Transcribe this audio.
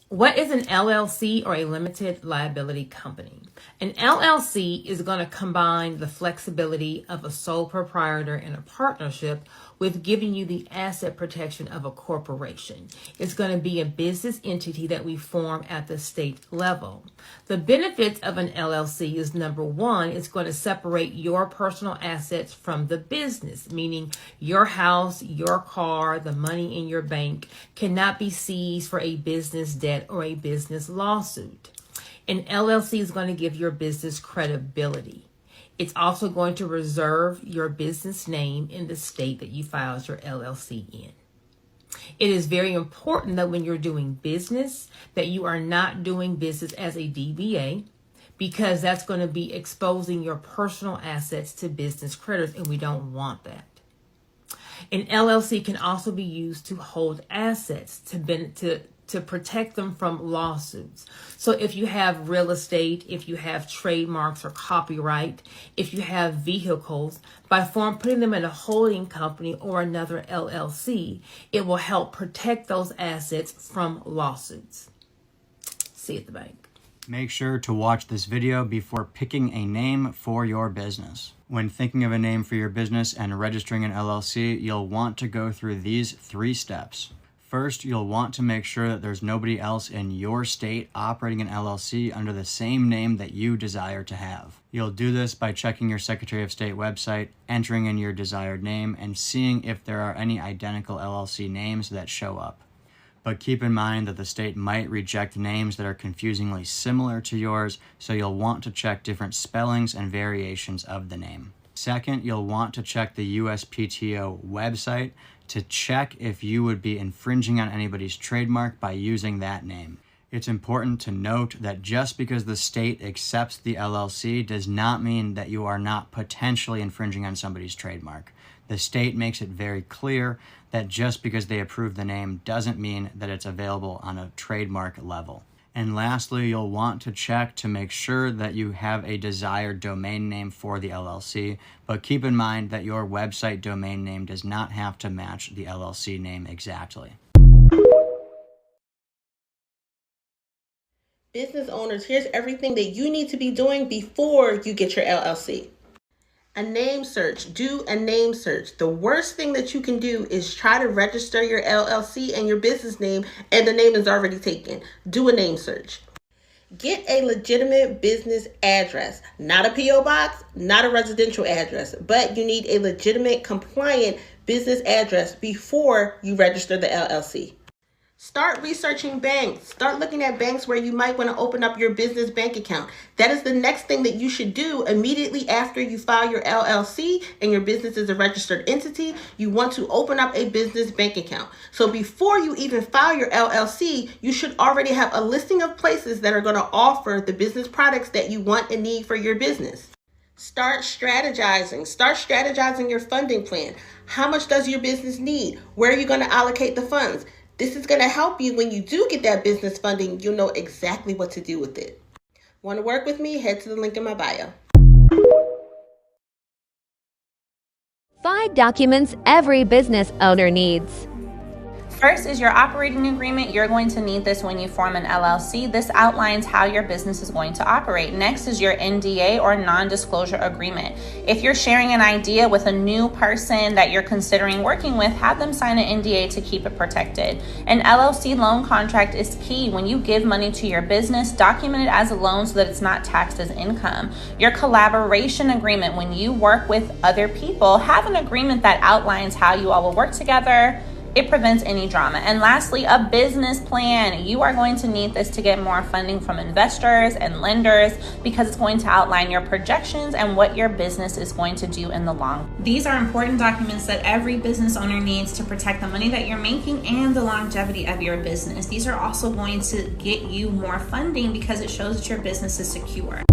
What is an LLC, or a limited liability company? An LLC is going to combine the flexibility of a sole proprietor and a partnership with giving you the asset protection of a corporation. It's going to be a business entity that we form at the state level. The benefits of an LLC is, number one, it's going to separate your personal assets from the business, meaning your house, your car, the money in your bank cannot be seized for a business debt or a business lawsuit. An LLC is going to give your business credibility. It's also going to reserve your business name in the state that you filed your LLC in. It is very important that when you're doing business, that you are not doing business as a DBA, because that's going to be exposing your personal assets to business creditors, and we don't want that. An LLC can also be used to hold assets to protect them from lawsuits. So if you have real estate, if you have trademarks or copyright, if you have vehicles, by putting them in a holding company or another LLC, it will help protect those assets from lawsuits. See you at the bank. Make sure to watch this video before picking a name for your business. When thinking of a name for your business and registering an LLC, you'll want to go through these 3 steps. First, you'll want to make sure that there's nobody else in your state operating an LLC under the same name that you desire to have. You'll do this by checking your Secretary of State website, entering in your desired name, and seeing if there are any identical LLC names that show up. But keep in mind that the state might reject names that are confusingly similar to yours, so you'll want to check different spellings and variations of the name. Second, you'll want to check the USPTO website to check if you would be infringing on anybody's trademark by using that name. It's important to note that just because the state accepts the LLC does not mean that you are not potentially infringing on somebody's trademark. The state makes it very clear that just because they approve the name doesn't mean that it's available on a trademark level. And lastly, you'll want to check to make sure that you have a desired domain name for the LLC, but keep in mind that your website domain name does not have to match the LLC name exactly. Business owners, here's everything that you need to be doing before you get your LLC. A name search. Do a name search. The worst thing that you can do is try to register your LLC and your business name and the name is already taken. Do a name search. Get a legitimate business address. Not a P.O. box, not a residential address, but you need a legitimate, compliant business address before you register the LLC. Start researching banks. Start looking at banks where you might want to open up your business bank account. That is the next thing that you should do immediately after you file your LLC and your business is a registered entity. You want to open up a business bank account. So before you even file your LLC, you should already have a listing of places that are going to offer the business products that you want and need for your business. Start strategizing. Start strategizing your funding plan. How much does your business need? Where are you going to allocate the funds? This is going to help you when you do get that business funding. You'll know exactly what to do with it. Want to work with me? Head to the link in my bio. 5 documents every business owner needs. First is your operating agreement. You're going to need this when you form an LLC. This outlines how your business is going to operate. Next is your NDA, or non-disclosure agreement. If you're sharing an idea with a new person that you're considering working with, have them sign an NDA to keep it protected. An LLC loan contract is key. When you give money to your business, document it as a loan so that it's not taxed as income. Your collaboration agreement. When you work with other people, have an agreement that outlines how you all will work together. It prevents any drama. And lastly, a business plan. You are going to need this to get more funding from investors and lenders, because it's going to outline your projections and what your business is going to do in the long run. These are important documents that every business owner needs to protect the money that you're making and the longevity of your business. These are also going to get you more funding because it shows that your business is secure.